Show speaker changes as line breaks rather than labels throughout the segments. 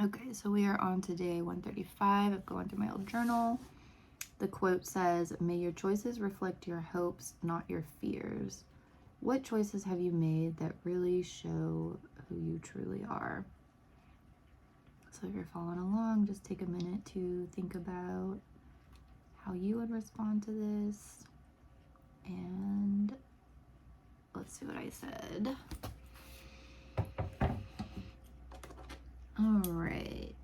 Okay, so we are on to day 135 of going through my old journal. The quote says, "May your choices reflect your hopes, not your fears." What choices have you made that really show who you truly are? So if you're following along, just take a minute to think about how you would respond to this. And let's see what I said. All right.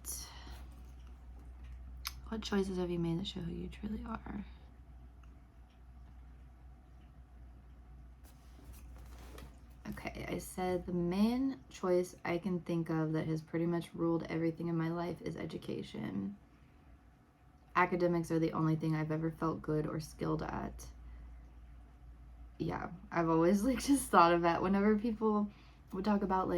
What choices have you made that show who you truly are? Okay, I said the main choice I can think of that has pretty much ruled everything in my life is education. Academics are the only thing I've ever felt good or skilled at. Yeah, I've always just thought of that whenever people would talk about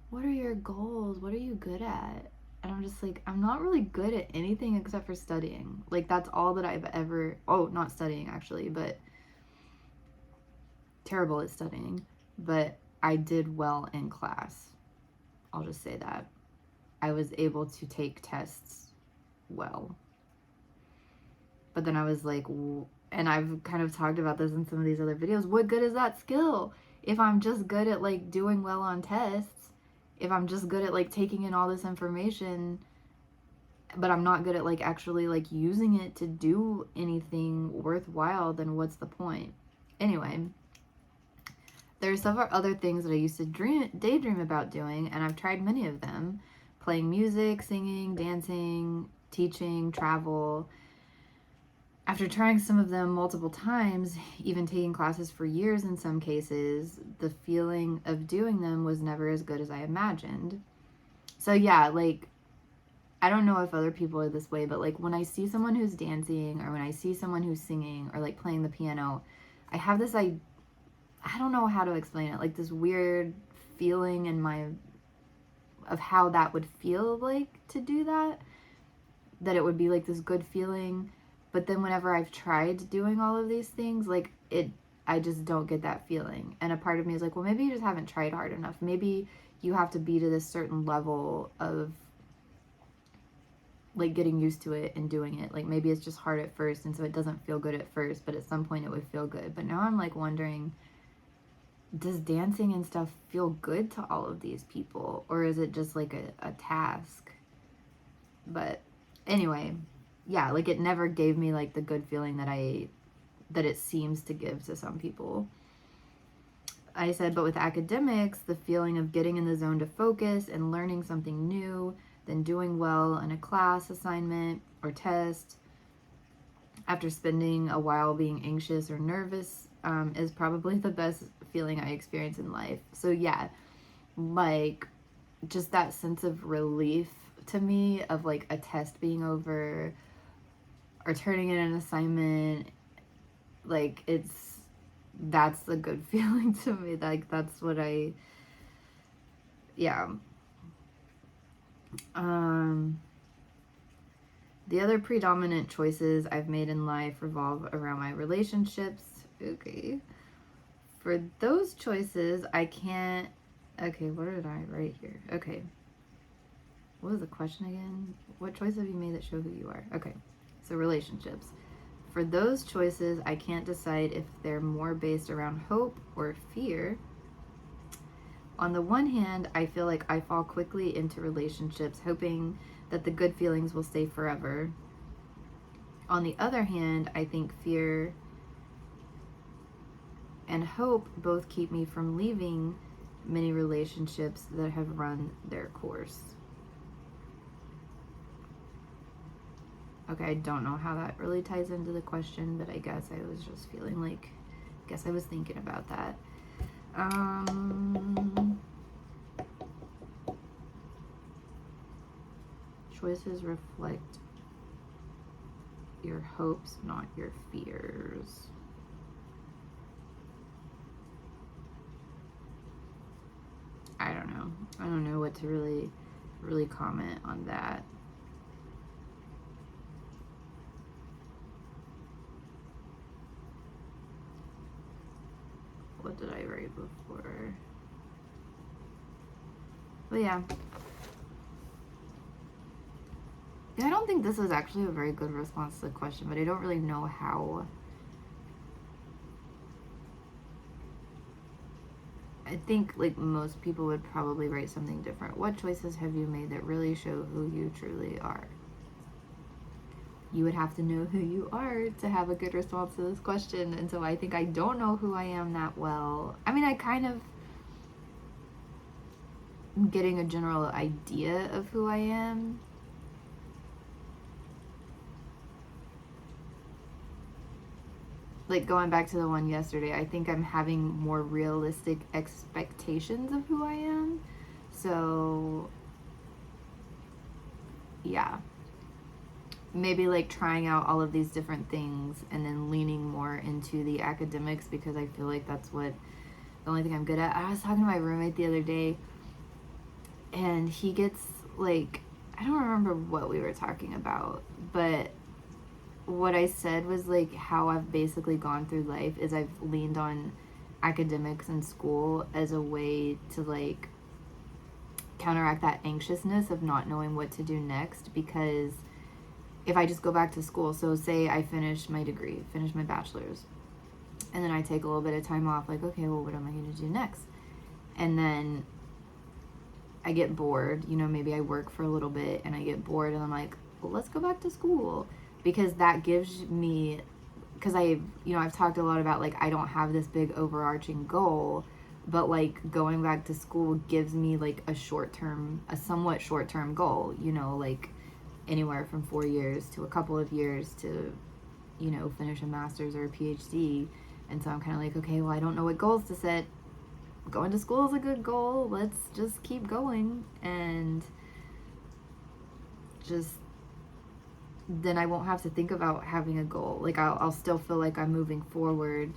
what are your goals? What are you good at? And I'm just I'm not really good at anything except for studying. That's all that I've ever, not studying actually, but terrible at studying. But I did well in class. I'll just say that. I was able to take tests well. But then I was and I've kind of talked about this in some of these other videos, what good is that skill if I'm just good at doing well on tests? If I'm just good at taking in all this information, but I'm not good at actually using it to do anything worthwhile, then what's the point? Anyway, there are several other things that I used to daydream about doing, and I've tried many of them. Playing music, singing, dancing, teaching, travel. After trying some of them multiple times, even taking classes for years in some cases, the feeling of doing them was never as good as I imagined. So yeah, I don't know if other people are this way, but when I see someone who's dancing or when I see someone who's singing or playing the piano, I have this, I don't know how to explain it, this weird feeling in of how that would feel to do that it would be this good feeling. But then whenever I've tried doing all of these things, I just don't get that feeling. And a part of me is well, maybe you just haven't tried hard enough. Maybe you have to be to this certain level of getting used to it and doing it. Maybe it's just hard at first, and so it doesn't feel good at first, but at some point it would feel good. But now I'm wondering, does dancing and stuff feel good to all of these people, or is it just a task? But anyway, yeah, it never gave me the good feeling that it seems to give to some people. I said, but with academics, the feeling of getting in the zone to focus and learning something new, then doing well in a class assignment or test after spending a while being anxious or nervous, is probably the best feeling I experience in life. So yeah, just that sense of relief to me of a test being over or turning in an assignment, that's a good feeling to me. That's what yeah. The other predominant choices I've made in life revolve around my relationships. Okay. For those choices, I can't. Okay, what did I write here? Okay. What was the question again? What choice have you made that show who you are? Okay. So relationships. For those choices, I can't decide if they're more based around hope or fear. On the one hand, I feel like I fall quickly into relationships hoping that the good feelings will stay forever. On the other hand, I think fear and hope both keep me from leaving many relationships that have run their course. Okay, I don't know how that really ties into the question, but I guess I was just feeling I was thinking about that. Choices reflect your hopes, not your fears. I don't know. I don't know what to really comment on that. What did I write before? But yeah. I don't think this is actually a very good response to the question, but I don't really know how. I think like most people would probably write something different. What choices have you made that really show who you truly are? You would have to know who you are to have a good response to this question. And so I think I don't know who I am that well. I mean, I kind of am getting a general idea of who I am. Like going back to the one yesterday, I think I'm having more realistic expectations of who I am. So, yeah. Maybe like trying out all of these different things and then leaning more into the academics because I feel like that's what the only thing I'm good at. I was talking to my roommate the other day and he gets like, I don't remember what we were talking about, but what I said was like how I've basically gone through life is I've leaned on academics and school as a way to like counteract that anxiousness of not knowing what to do next, because if I just go back to school, so say I finish my degree, finish my bachelor's, and then I take a little bit of time off, like, okay, well, what am I going to do next? And then I get bored, you know, maybe I work for a little bit and I get bored and I'm like, well, let's go back to school, because that gives me, because I've talked a lot about like, I don't have this big overarching goal, but like going back to school gives me like a somewhat short-term goal, you know, like anywhere from 4 years to a couple of years to, you know, finish a master's or a PhD. And so I'm kind of like, okay, well, I don't know what goals to set. Going to school is a good goal. Let's just keep going. And just then I won't have to think about having a goal. Like I'll still feel like I'm moving forward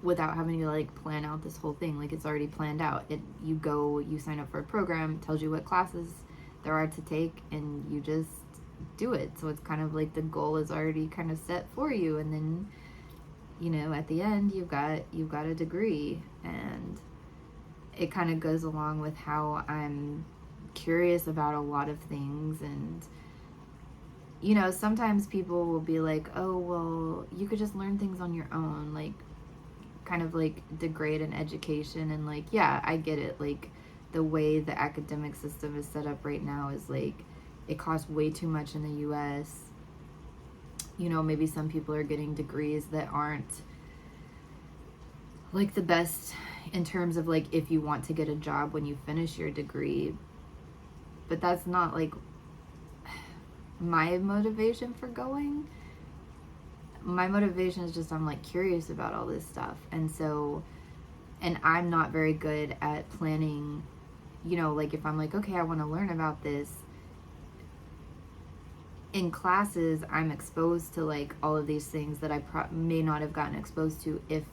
without having to like plan out this whole thing. Like it's already planned out. You sign up for a program, tells you what classes there are to take, and you just do it. So it's kind of like the goal is already kind of set for you, and then, you know, at the end you've got a degree. And it kind of goes along with how I'm curious about a lot of things. And you know, sometimes people will be like, oh, well, you could just learn things on your own, like kind of like degrade an education. And like, yeah, I get it. Like the way the academic system is set up right now is like it costs way too much in the US. You know, maybe some people are getting degrees that aren't like the best in terms of like if you want to get a job when you finish your degree. But that's not like my motivation for going. My motivation is just I'm like curious about all this stuff. And so, and I'm not very good at planning, you know, like if I'm like, okay, I want to learn about this. In classes, I'm exposed to like all of these things that I may not have gotten exposed to if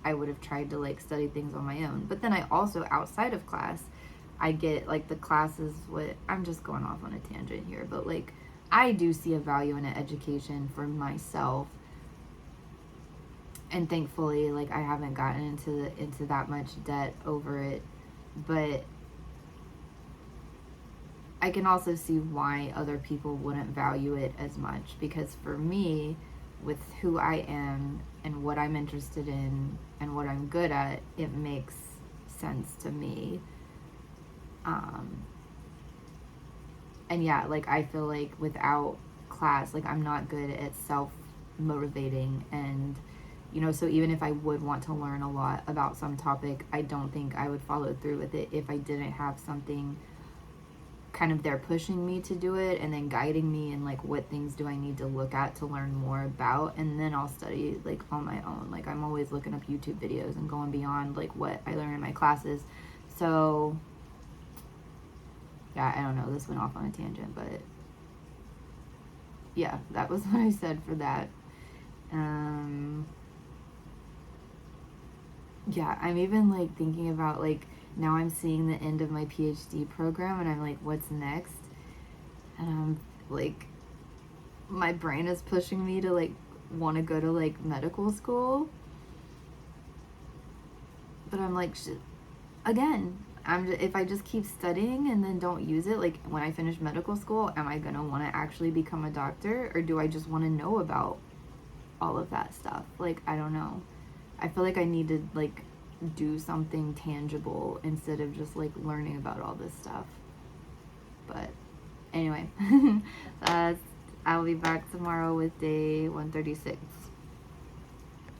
I would have tried to like study things on my own. But then I also, outside of class, I get like the classes, I'm just going off on a tangent here, but like I do see a value in an education for myself. And thankfully, like I haven't gotten into that much debt over it. But I can also see why other people wouldn't value it as much, because for me, with who I am and what I'm interested in and what I'm good at, it makes sense to me. And yeah, like I feel like without class, like I'm not good at self-motivating. And you know, so even if I would want to learn a lot about some topic, I don't think I would follow through with it if I didn't have something kind of there pushing me to do it and then guiding me in like what things do I need to look at to learn more about. And then I'll study like on my own. Like I'm always looking up YouTube videos and going beyond like what I learn in my classes. So yeah, I don't know, this went off on a tangent, but yeah, that was what I said for that. Yeah, I'm even like thinking about like now I'm seeing the end of my PhD program and I'm like, what's next? And I'm like, my brain is pushing me to like want to go to like medical school. But I'm like, again, if I just keep studying and then don't use it, like when I finish medical school, am I gonna want to actually become a doctor, or do I just want to know about all of that stuff? Like, I don't know. I feel like I need to like do something tangible instead of just like learning about all this stuff. But anyway, I'll be back tomorrow with day 136.